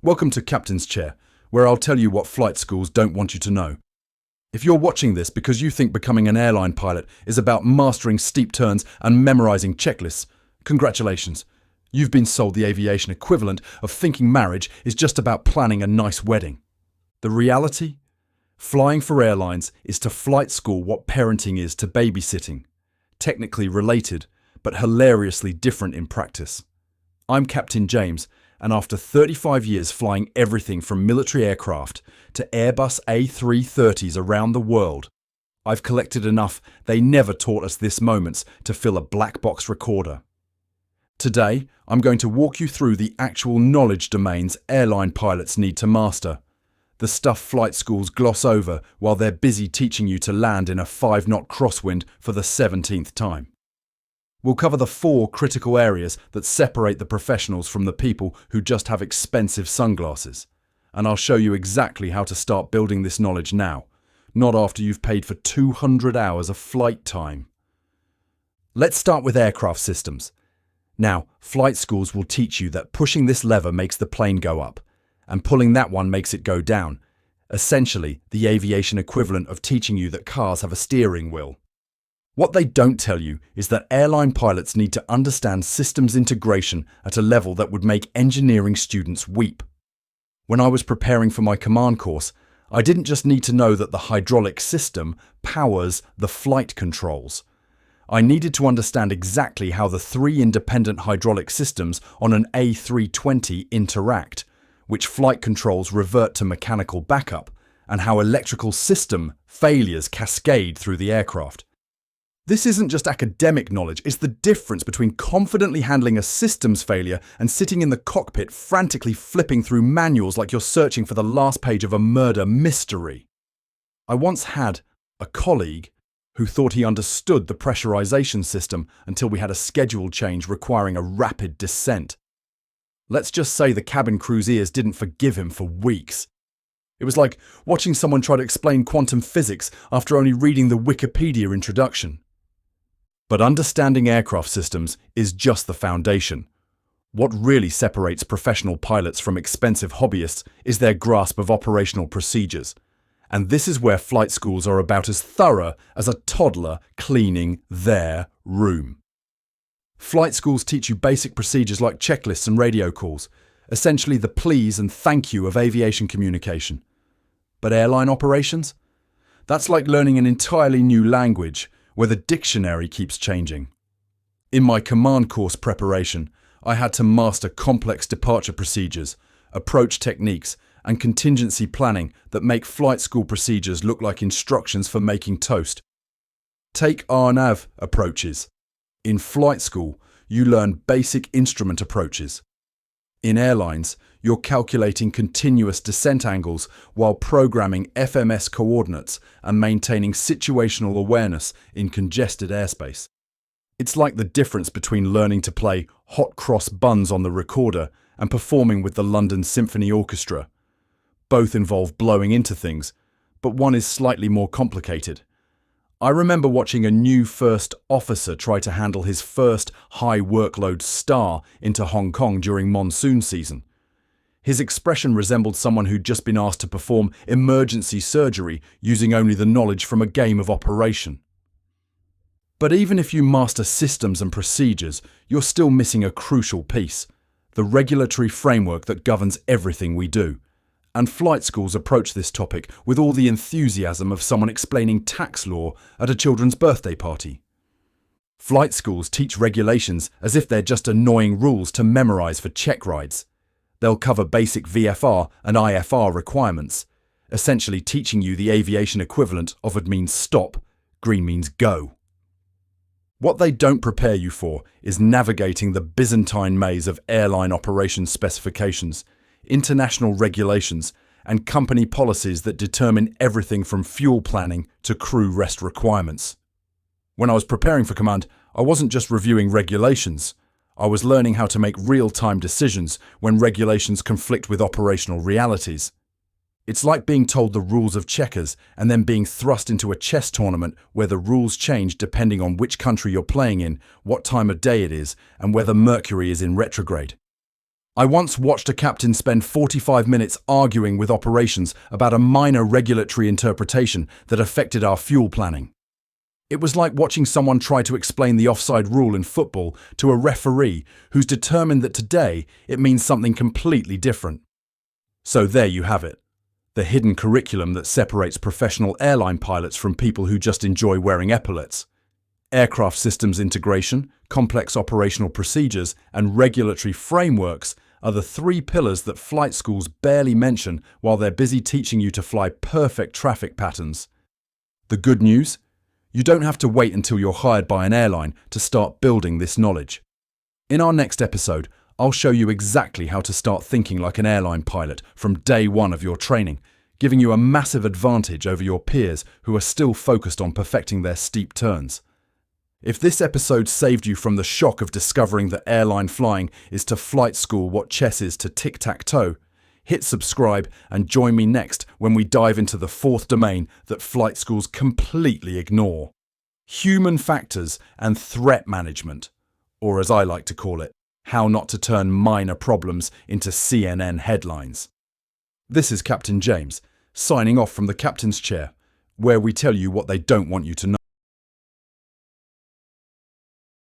Welcome to Captain's Chair, where I'll tell you what flight schools don't want you to know. If you're watching this because you think becoming an airline pilot is about mastering steep turns and memorizing checklists, congratulations. You've been sold the aviation equivalent of thinking marriage is just about planning a nice wedding. The reality? Flying for airlines is to flight school what parenting is to babysitting. Technically related, but hilariously different in practice. I'm Captain James, and after 35 years flying everything from military aircraft to Airbus A320s around the world, I've collected enough they never taught us this moments to fill a black box recorder. Today, I'm going to walk you through the actual knowledge domains airline pilots need to master. The stuff flight schools gloss over while they're busy teaching you to land in a 5-knot crosswind for the 17th time. We'll cover the 4 critical areas that separate the professionals from the people who just have expensive sunglasses. And I'll show you exactly how to start building this knowledge now, not after you've paid for 200 hours of flight time. Let's start with aircraft systems. Now, flight schools will teach you that pushing this lever makes the plane go up, and pulling that one makes it go down. Essentially, the aviation equivalent of teaching you that cars have a steering wheel. What they don't tell you is that airline pilots need to understand systems integration at a level that would make engineering students weep. When I was preparing for my command course, I didn't just need to know that the hydraulic system powers the flight controls. I needed to understand exactly how the 3 independent hydraulic systems on an A320 interact, which flight controls revert to mechanical backup, and how electrical system failures cascade through the aircraft. This isn't just academic knowledge, it's the difference between confidently handling a systems failure and sitting in the cockpit frantically flipping through manuals like you're searching for the last page of a murder mystery. I once had a colleague who thought he understood the pressurization system until we had a schedule change requiring a rapid descent. Let's just say the cabin crew's ears didn't forgive him for weeks. It was like watching someone try to explain quantum physics after only reading the Wikipedia introduction. But understanding aircraft systems is just the foundation. What really separates professional pilots from expensive hobbyists is their grasp of operational procedures. And this is where flight schools are about as thorough as a toddler cleaning their room. Flight schools teach you basic procedures like checklists and radio calls, essentially the please and thank you of aviation communication. But airline operations? That's like learning an entirely new language, where the dictionary keeps changing. In my command course preparation, I had to master complex departure procedures, approach techniques, and contingency planning that make flight school procedures look like instructions for making toast. Take RNAV approaches. In flight school, you learn basic instrument approaches. In airlines, you're calculating continuous descent angles while programming FMS coordinates and maintaining situational awareness in congested airspace. It's like the difference between learning to play hot cross buns on the recorder and performing with the London Symphony Orchestra. Both involve blowing into things, but one is slightly more complicated. I remember watching a new first officer try to handle his first high workload star into Hong Kong during monsoon season. His expression resembled someone who'd just been asked to perform emergency surgery using only the knowledge from a game of Operation. But even if you master systems and procedures, you're still missing a crucial piece: the regulatory framework that governs everything we do. And flight schools approach this topic with all the enthusiasm of someone explaining tax law at a children's birthday party. Flight schools teach regulations as if they're just annoying rules to memorize for check rides. They'll cover basic VFR and IFR requirements, essentially teaching you the aviation equivalent of it means stop, green means go. What they don't prepare you for is navigating the Byzantine maze of airline operations specifications, international regulations, and company policies that determine everything from fuel planning to crew rest requirements. When I was preparing for command, I wasn't just reviewing regulations. I was learning how to make real-time decisions when regulations conflict with operational realities. It's like being told the rules of checkers and then being thrust into a chess tournament where the rules change depending on which country you're playing in, what time of day it is, and whether Mercury is in retrograde. I once watched a captain spend 45 minutes arguing with operations about a minor regulatory interpretation that affected our fuel planning. It was like watching someone try to explain the offside rule in football to a referee who's determined that today it means something completely different. So there you have it, the hidden curriculum that separates professional airline pilots from people who just enjoy wearing epaulets. Aircraft systems integration, complex operational procedures, and regulatory frameworks are the three pillars that flight schools barely mention while they're busy teaching you to fly perfect traffic patterns. The good news? You don't have to wait until you're hired by an airline to start building this knowledge. In our next episode, I'll show you exactly how to start thinking like an airline pilot from day one of your training, giving you a massive advantage over your peers who are still focused on perfecting their steep turns. If this episode saved you from the shock of discovering that airline flying is to flight school what chess is to tic-tac-toe, hit subscribe and join me next when we dive into the fourth domain that flight schools completely ignore: human factors and threat management, or as I like to call it, how not to turn minor problems into CNN headlines. This is Captain James, signing off from the captain's chair, where we tell you what they don't want you to know.